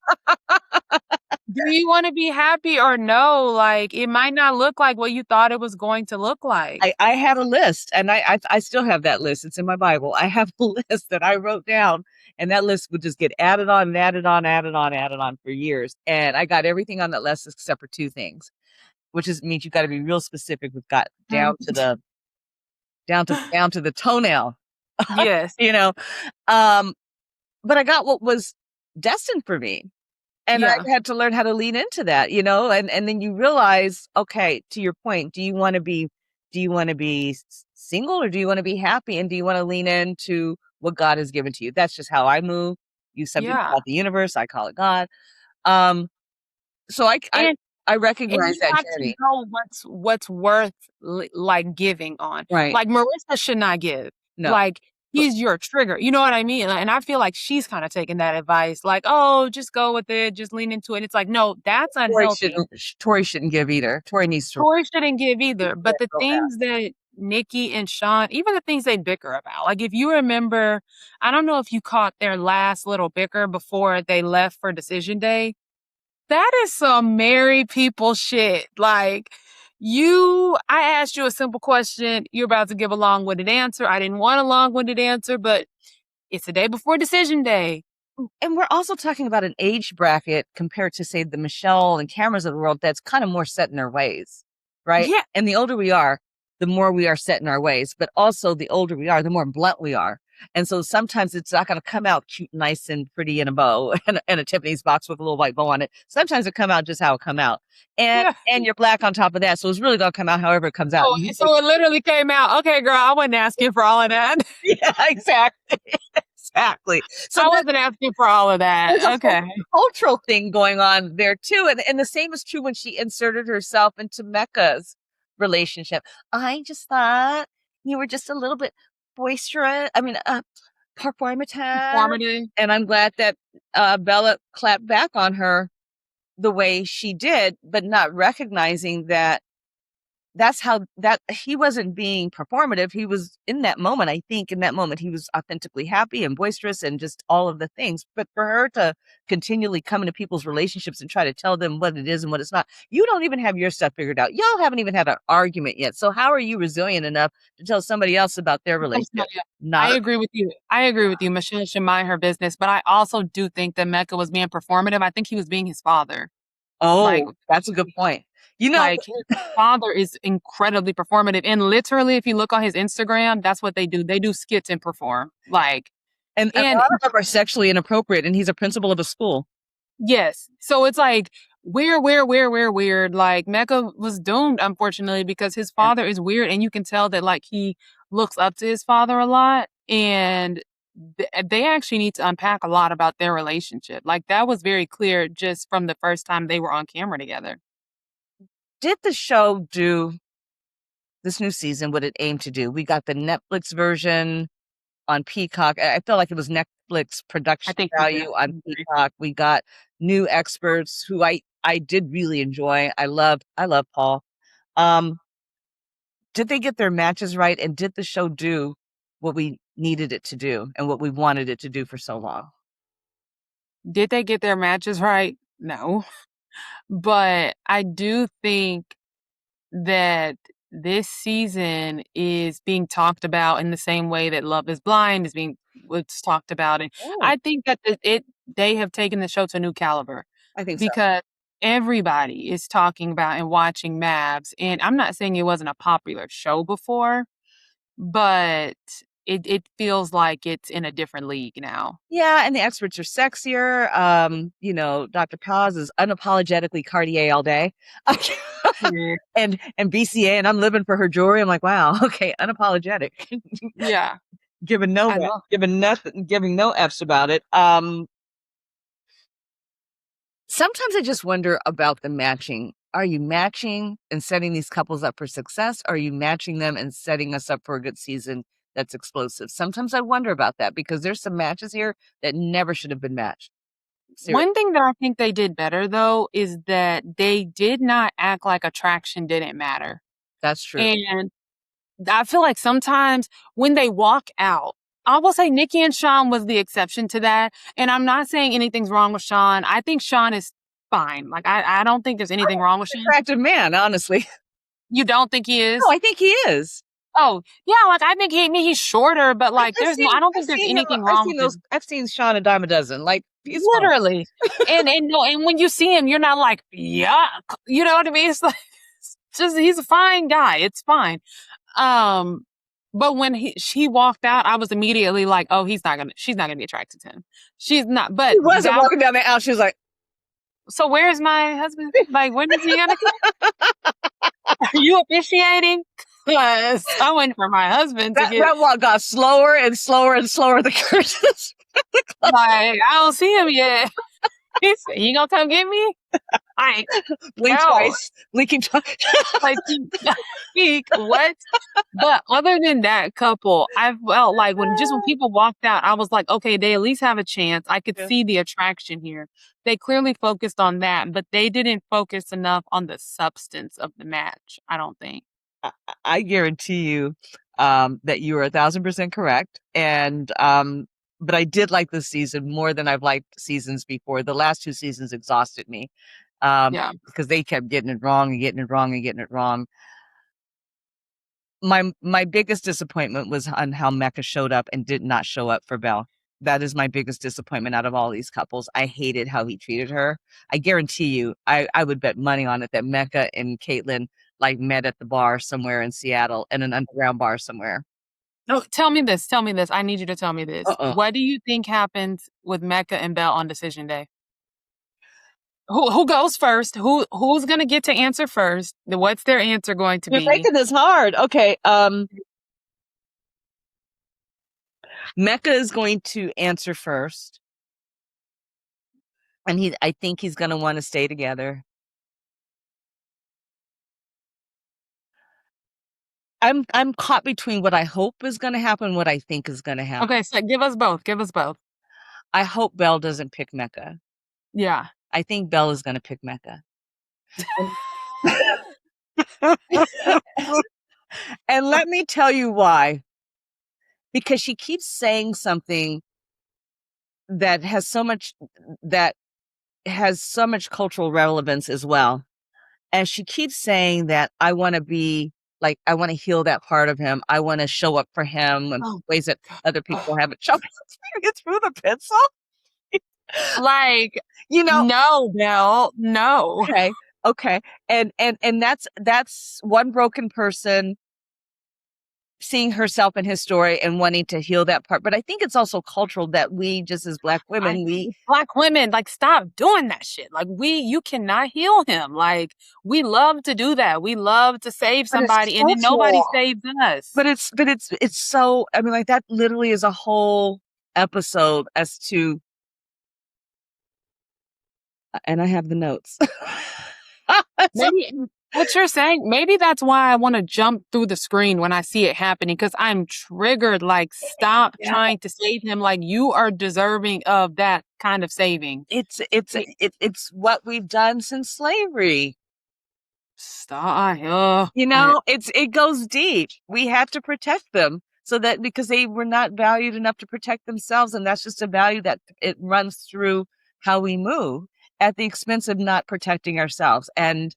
do you wanna be happy or no? Like, it might not look like what you thought it was going to look like. I had a list, and I still have that list. It's in my Bible. I have a list that I wrote down, and that list would just get added on and added on, added on, added on for years. And I got everything on that list except for 2 things, which means you gotta be real specific with got Mm. down to the toenail, Yes. you know? Um, but I got what was destined for me. And I Yeah. had to learn how to lean into that, and then you realize, okay, to your point, do you wanna be single or do you wanna be happy? And do you wanna lean into what God has given to you? That's just how I move. Some people Yeah. call it the universe, I call it God. Um, so And I and recognize you that have to journey. know what's worth like giving on. Right. Like Marissa should not give. No. Like But he's your trigger. You know what I mean? And I feel like she's kind of taking that advice. Like, oh, just go with it, just lean into it. It's like, no, that's unhealthy. Tori shouldn't give either. Tori needs to Tori shouldn't give either. let But the go things fast. that Nikki and Sean, even the things they bicker about, like if you remember, I don't know if you caught their last little bicker before they left for decision day. That is some married people shit. Like, I asked you a simple question. You're about to give a long winded answer. I didn't want a long winded answer, but it's the day before decision day. And we're also talking about an age bracket compared to, say, the Michelle and Cameras of the world that's kind of more set in their ways, right? Yeah. And the older we are, the more we are set in our ways, but also the older we are, the more blunt we are. And so sometimes it's not going to come out cute, nice, and pretty in a bow and a Tiffany's box with a little white bow on it. Sometimes it come out just how it come out, and Yeah. and you're black on top of that, so it's really going to come out however it comes out. Oh, And you so it literally came out. Okay, girl, I wasn't asking for all of that. yeah, exactly, exactly. So I wasn't asking for all of that. there's a whole Okay. cultural thing going on there too. And the same is true when she inserted herself into Mecca's relationship. I just thought you were just a little bit boisterous. I mean, performative. Informative. And I'm glad that Bella clapped back on her the way she did, but not recognizing that that's how that he wasn't being performative. He was in that moment. I think in that moment, he was authentically happy and boisterous and just all of the things. But for her to continually come into people's relationships and try to tell them what it is and what it's not, you don't even have your stuff figured out. Y'all haven't even had an argument yet. So how are you resilient enough to tell somebody else about their relationship? I Not, agree with you. I agree with you. Michelle should mind her business, but I also do think that Mecca was being performative. I think he was being his father. Like, oh, that's a good point. like his father is incredibly performative. And literally, if you look on his Instagram, that's what they do. They do skits and perform. Like, and a and lot of them are sexually inappropriate, and he's a principal of a school. yes. So it's like, weird. Like, Mecca was doomed, unfortunately, because his father is weird. And you can tell that, like, he looks up to his father a lot. And they actually need to unpack a lot about their relationship. Like, that was very clear just from the first time they were on camera together. Did the show do this new season what it aimed to do? We got the Netflix version. on Peacock. I felt like it was Netflix production think value on Peacock. We got new experts who I did really enjoy. I love Paul. Did they get their matches right, and did the show do what we needed it to do and what we wanted it to do for so long? Did they get their matches right? No. But I do think that this season is being talked about in the same way that Love is Blind is being was talked about. And I think that they have taken the show to a new caliber I think so. because everybody is talking about and watching Mavs. And I'm not saying it wasn't a popular show before, but it feels like it's in a different league now. Yeah, and the experts are sexier. Dr. Paz is unapologetically Cartier all day. And BCA, and I'm living for her jewelry. I'm like, wow, okay, unapologetic. Yeah. Giving no F's about it. Sometimes I just wonder about the matching. Are you matching and setting these couples up for success? Or are you matching them and setting us up for a good season that's explosive? Sometimes I wonder about that because there's some matches here that never should have been matched. Seriously. One thing that I think they did better, though, is that they did not act like attraction didn't matter. That's true. And I feel like sometimes when they walk out, I will say Nikki and Sean was the exception to that. And I'm not saying anything's wrong with Sean. I think Sean is fine. Like, I don't think there's anything wrong with Sean. Attractive man, honestly. You don't think he is? No, I think he is. Oh, yeah, like I think he's shorter, but like I don't think there's anything wrong with him. I've seen Sean a dime a dozen. Like he's literally. and when you see him, you're not like, yuck. You know what I mean? It's like he's a fine guy. It's fine. But when she walked out, I was immediately like, oh, she's not gonna be attracted to him. She's not, but he wasn't walking down the aisle. She was like, so where's my husband? Like, when is he gonna are you officiating? Because I went for my husband to get that walk got slower and slower and slower. The curtains. like, I don't see him yet. He gonna come get me? Like, blink twice, blinking twice. Like, what? But other than that couple, I felt like when people walked out, I was like, okay, they at least have a chance. I could see the attraction here. They clearly focused on that, but they didn't focus enough on the substance of the match, I don't think. I guarantee you that you are 1,000% correct. And but I did like this season more than I've liked seasons before. The last 2 seasons exhausted me. Because they kept getting it wrong and getting it wrong and getting it wrong. My biggest disappointment was on how Mecca showed up and did not show up for Belle. That is my biggest disappointment out of all these couples. I hated how he treated her. I guarantee you, I would bet money on it that Mecca and Caitlin like met at the bar somewhere in Seattle, in an underground bar somewhere. No, tell me this. I need you to tell me this. What do you think happens with Mecca and Belle on decision day? Who goes first? Who's gonna get to answer first? What's their answer going to be? You're making this hard. Okay. Mecca is going to answer first. And I think he's gonna want to stay together. I'm caught between what I hope is gonna happen and what I think is gonna happen. Okay, so give us both. I hope Belle doesn't pick Mecca. Yeah. I think Belle is gonna pick Mecca. And let me tell you why. Because she keeps saying something that has so much cultural relevance as well. And she keeps saying that I want to heal that part of him. I want to show up for him in ways that other people haven't shown up through the pencil. Like, no, Belle, no. Okay. And that's one broken person seeing herself in his story and wanting to heal that part. But I think it's also cultural that we, just as Black women, like, stop doing that shit. Like, you cannot heal him. Like, we love to do that. We love to save somebody and then nobody saves us. But it's so, I mean, like, that literally is a whole episode as to, and I have the notes. What you're saying, maybe that's why I want to jump through the screen when I see it happening, because I'm triggered. Like, stop Yeah. trying to save him. Like, you are deserving of that kind of saving. It's what we've done since slavery. Stop. You know, it goes deep. We have to protect them so that because they were not valued enough to protect themselves, and that's just a value that it runs through how we move at the expense of not protecting ourselves. And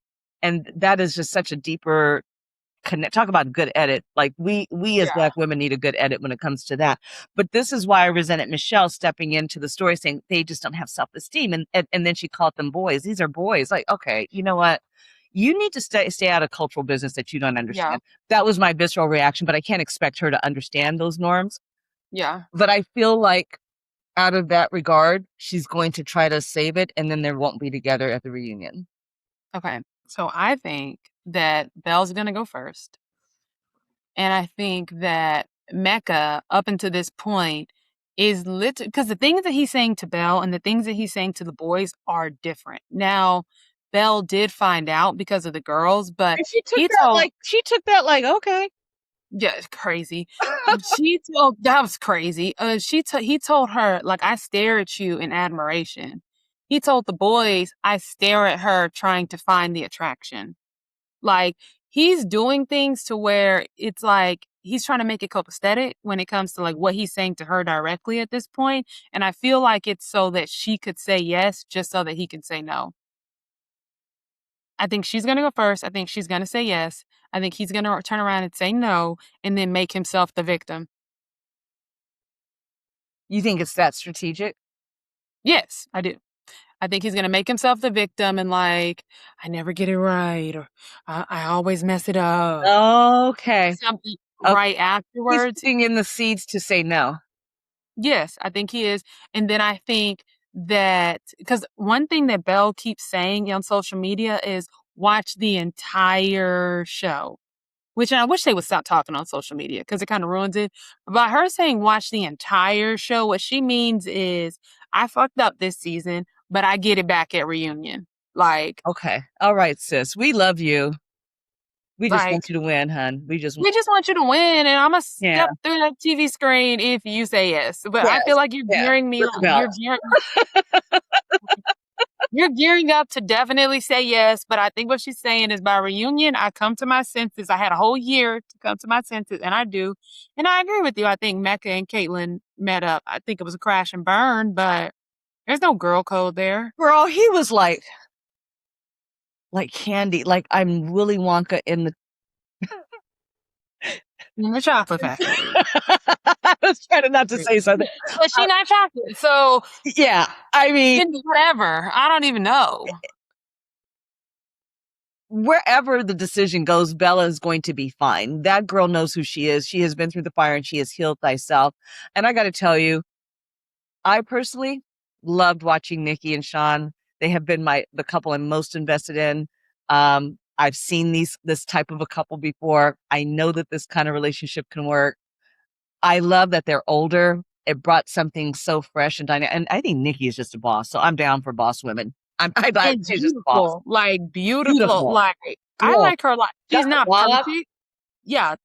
that is just such a deeper connect. Talk about good edit. Like we as Black women need a good edit when it comes to that. But this is why I resented Michelle stepping into the story saying they just don't have self-esteem. And then she called them boys. These are boys. Like, okay, you know what? You need to stay out of cultural business that you don't understand. Yeah. That was my visceral reaction, but I can't expect her to understand those norms. Yeah. But I feel like out of that regard, she's going to try to save it, and then they won't be together at the reunion. Okay. So I think that Belle's going to go first. And I think that Mecca, up until this point, is literally because the things that he's saying to Belle and the things that he's saying to the boys are different. Now, Belle did find out because of the girls, but And she took that like okay. Yeah, it's crazy. That was crazy. He told her, like, I stare at you in admiration. He told the boys, I stare at her trying to find the attraction. Like, he's doing things to where it's like he's trying to make it copacetic when it comes to like what he's saying to her directly at this point. And I feel like it's so that she could say yes, just so that he can say no. I think she's going to go first. I think she's going to say yes. I think he's going to turn around and say no and then make himself the victim. You think it's that strategic? Yes, I do. I think he's going to make himself the victim and like, I never get it right, or I always mess it up. Okay. Something right afterwards. He's putting in the seeds to say no. Yes, I think he is. And then I think that, because one thing that Belle keeps saying on social media is watch the entire show, which I wish they would stop talking on social media because it kind of ruins it. By her saying watch the entire show, what she means is I fucked up this season, but I get it back at reunion. Like, okay. All right, sis. We love you. We just like, want you to win, hun. We just want you to win, and I'm gonna step through that TV screen if you say yes. But I feel like you're gearing me up. You're gearing up to definitely say yes, but I think what she's saying is by reunion, I come to my senses. I had a whole year to come to my senses, and I do. And I agree with you. I think Mecca and Caitlin met up. I think it was a crash and burn, but there's no girl code there. Girl, he was like candy. Like I'm Willy Wonka in the chocolate factory. I was trying not to say something. But she's not chocolate, so yeah. I mean, whatever. I don't even know. Wherever the decision goes, Bella is going to be fine. That girl knows who she is. She has been through the fire and she has healed thyself. And I got to tell you, I personally loved watching Nikki and Sean. They have been the couple I'm most invested in. I've seen this type of a couple before. I know that this kind of relationship can work. I love that they're older. It brought something so fresh and dynamic. And I think Nikki is just a boss. So I'm down for boss women. She's just a boss. Like beautiful. Like I like her a lot. She's not perfect. Yeah.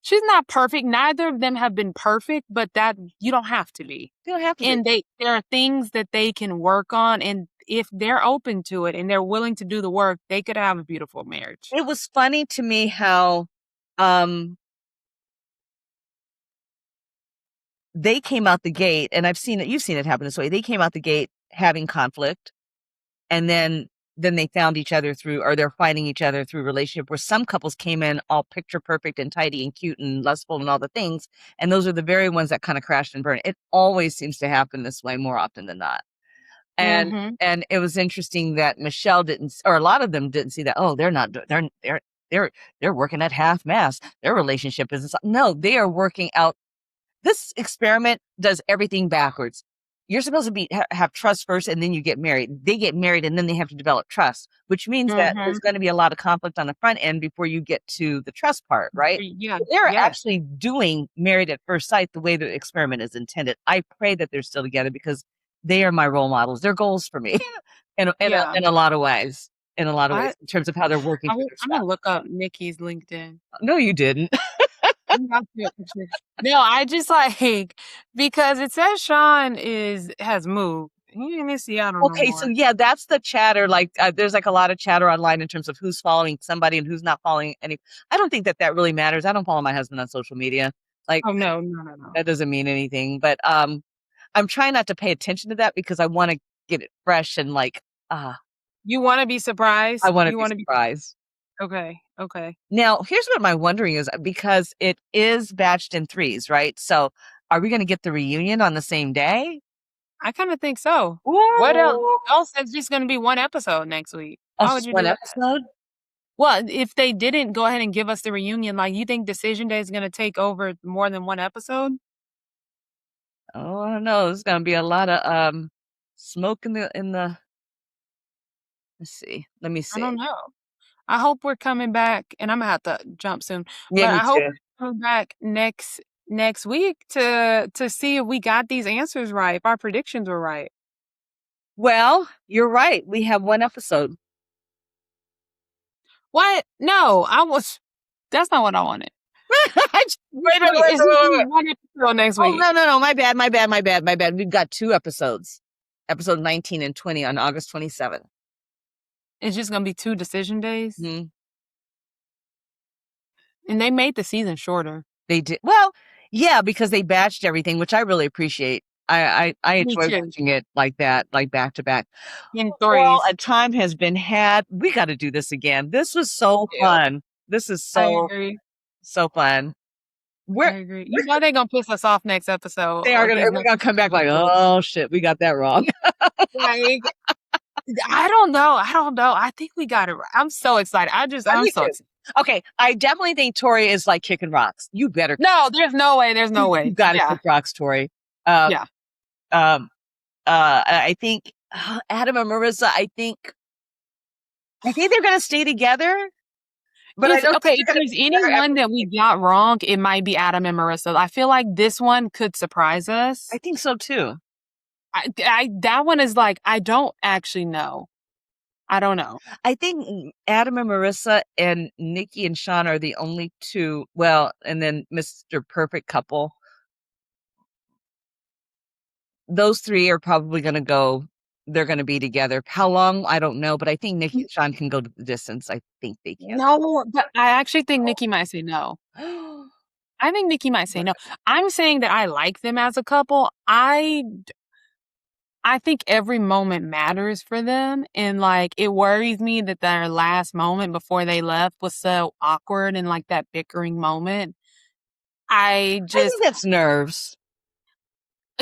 She's not perfect. Neither of them have been perfect, but that you don't have to be. You don't have to and there are things that they can work on, and if they're open to it and they're willing to do the work, they could have a beautiful marriage. It was funny to me how they came out the gate, and you've seen it happen this way. They came out the gate having conflict, and then they found each other they're finding each other through relationship, where some couples came in all picture perfect and tidy and cute and lustful and all the things. And those are the very ones that kind of crashed and burned. It always seems to happen this way more often than not. And it was interesting that Michelle didn't, or a lot of them didn't see that. Oh, they're working at half mast. Their relationship isn't. No, they are working out. This experiment does everything backwards. You're supposed to have trust first, and then you get married. They get married, and then they have to develop trust, which means that there's going to be a lot of conflict on the front end before you get to the trust part, right? Yeah, they're actually doing married at first sight the way the experiment is intended. I pray that they're still together because they are my role models. They're goals for me in a lot of ways. in a lot of ways in terms of how they're working through their I'm gonna stuff. look up Nikki's LinkedIn. No, you didn't. No, I just like because it says Sean has moved. He's in Seattle no Okay, so more. yeah, that's the chatter. Like, there's like a lot of chatter online in terms of who's following somebody and who's not following any. I don't think that really matters. I don't follow my husband on social media. Like, Oh no. that doesn't mean anything. But I'm trying not to pay attention to that because I want to get it fresh and like, You want to be surprised? I want to You be want to be surprised. okay. Now, here's what my wondering is because it is batched in threes, right? So, are we going to get the reunion on the same day? I kind of think so. What else? Ooh. Else is just going to be one episode next week. Oh, Why would just you one do that? episode? Well, if they didn't go ahead and give us the reunion, like you think Decision Day is going to take over more than one episode? Oh, I don't know. There's going to be a lot of smoke in the. Let's see. Let me I see. don't know. I hope we're coming back, and I'm gonna have to jump soon. Yeah, But me I hope too. we're coming back next week to see if we got these answers right, if our predictions were right. Well, you're right. We have one episode. What? No, that's not what I wanted. Wait, it's just gonna be one episode next Oh, week. no. My bad. We've got two episodes. Episode 19 and 20 on August 27th. It's just gonna be 2 decision days, Mhm. and they made the season shorter. They did. Well, yeah, because they batched everything, which I really appreciate. I Me enjoy too. watching it like that, like back to back. In Well, threes. a time has been had. We got to do this again. This was so Yeah. fun. This is I so agree. fun. I agree. You know they're gonna piss us off next episode. They are these we're next gonna come back like, episodes. oh shit, we got that wrong. Like, I don't know. I think we got it right. I'm so excited. I'm Me so too. excited. Okay, I definitely think Tori is like kicking rocks. You better. No, there's no way. You got to kick rocks, Tori. Yeah. I think Adam and Marissa. I think they're gonna stay together. But I don't okay, think if they're there's anyone that we got wrong, it might be Adam and Marissa. I feel like this one could surprise us. I think so too. That one is like, I don't actually know. I don't know. I think Adam and Marissa and Nikki and Sean are the only two. Well, and then Mr. Perfect Couple. Those three are probably going to go. They're going to be together. How long? I don't know. But I think Nikki and Sean can go to the distance. I think they can. No, but I actually think Nikki might say no. I think Nikki might say no. I'm saying that I like them as a couple. I think every moment matters for them. And like, it worries me that their last moment before they left was so awkward and like that bickering moment. I think that's nerves.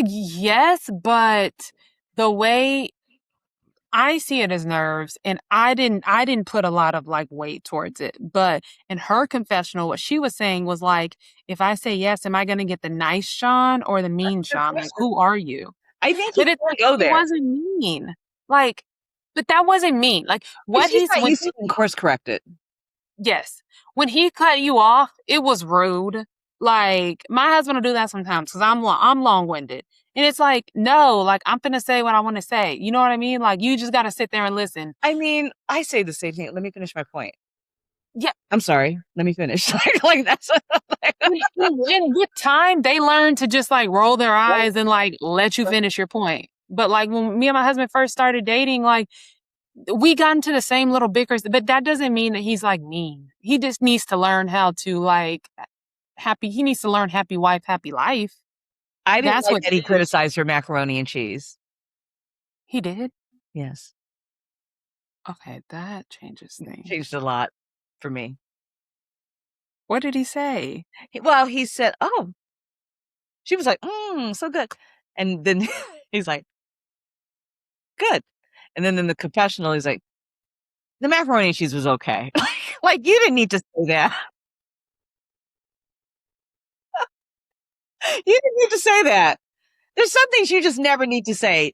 Yes, but the way I see it as nerves, and I didn't put a lot of like weight towards it. But in her confessional, what she was saying was like, if I say yes, am I going to get the nice Sean or the mean Sean? Like, who are you? I think But he's going to go there. It wasn't mean. Like, but that wasn't mean. Like, what he's course corrected. Yes. When he cut you off, it was rude. Like, my husband will do that sometimes because I'm long-winded. And it's like, no, like, I'm finna say what I want to say. You know what I mean? Like, you just got to sit there and listen. I mean, I say the same thing. Let me finish my point. Yeah. I'm sorry. Let me finish. Like that's and with time, they learn to just like roll their eyes and like let you finish your point. But like when me and my husband first started dating, like we got into the same little bickers, but that doesn't mean that he's like mean. He just needs to learn how to like he needs to learn happy wife, happy life. I didn't like that he criticized her macaroni and cheese. He did? Yes. Okay, that changes things. Changed a lot for me. What did he say? Well, he said, oh, she was like, so good. And then he's like, good. And then in the confessional, he's like, the macaroni and cheese was okay. Like you didn't need to say that. You didn't need to say that. There's some things you just never need to say.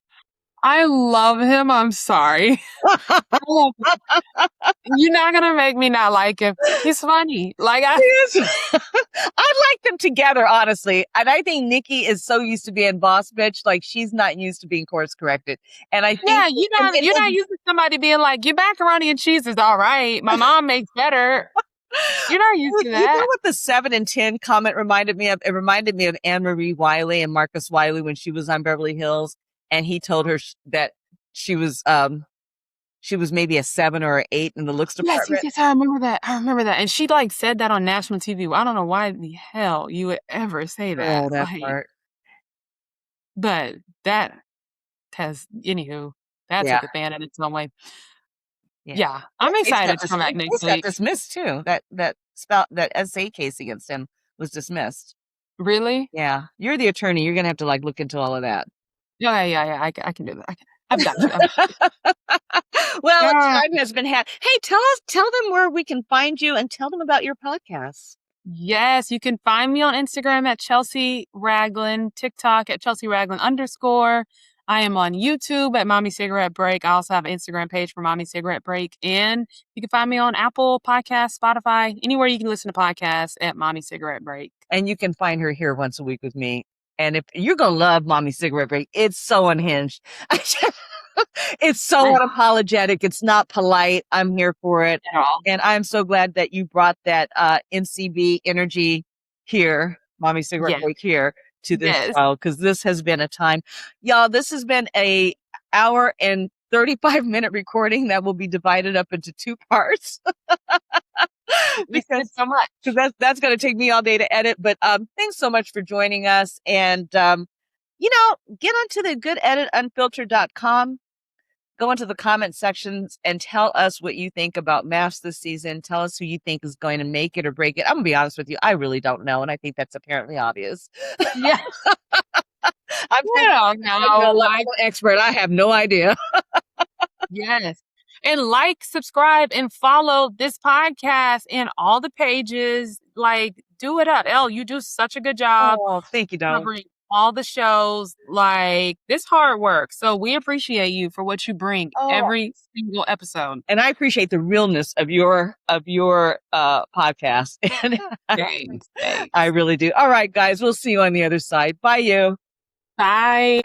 I love him. I'm sorry. I love him. You're not gonna make me not like him. He's funny. Like I like them together, honestly. And I think Nikki is so used to being boss bitch, like she's not used to being course corrected. And I think yeah, you're not used to somebody being like, your macaroni and cheese is all right. My mom makes better. You're not used to You know that. what the 7 and 10 comment reminded me of? It reminded me of Anne Marie Wiley and Marcus Wiley when she was on Beverly Hills, and he told her that she was maybe a 7 or an 8 in the looks Yes, department. I remember that. And she like said that on national TV. I don't know why the hell you would ever say that. Oh, that Like, part. but that anywho, that Yeah. took a fan in its own way. Yeah. Yeah, I'm That case got excited to come back next case got week. dismissed too. That SA case against him was dismissed. Really? Yeah. You're the attorney. You're gonna have to like look into all of that. Yeah. I can do that. I've got you. Well, Yeah. time has been had. Hey, tell them where we can find you and tell them about your podcast. Yes, you can find me on Instagram at Chelsea Ragland, TikTok at Chelsea Ragland _. I am on YouTube at Mommy Cigarette Break. I also have an Instagram page for Mommy Cigarette Break. And you can find me on Apple Podcasts, Spotify, anywhere you can listen to podcasts at Mommy Cigarette Break. And you can find her here once a week with me. And if you're gonna love Mommy Cigarette Break, it's so unhinged. It's so unapologetic. It's not polite. I'm here for it. At all. And I'm so glad that you brought that NCB energy here, Mommy Cigarette Break here, to this show, because this has been a time. Y'all, this has been a hour and 35-minute recording that will be divided up into 2 parts. Because so much. Because that's going to take me all day to edit. But thanks so much for joining us. And, get onto the goodeditunfiltered.com. Go into the comment sections and tell us what you think about MAFS this season. Tell us who you think is going to make it or break it. I'm going to be honest with you. I really don't know. And I think that's apparently obvious. Yeah. I'm an expert. I have no idea. Yes. And like, subscribe, and follow this podcast and all the pages. Like, do it up. Elle, you do such a good job. Oh, thank you, darling. Covering all the shows. Like, this hard work. So we appreciate you for what you bring every single episode. And I appreciate the realness of your podcast. Thanks. I really do. All right, guys, we'll see you on the other side. Bye, you. Bye.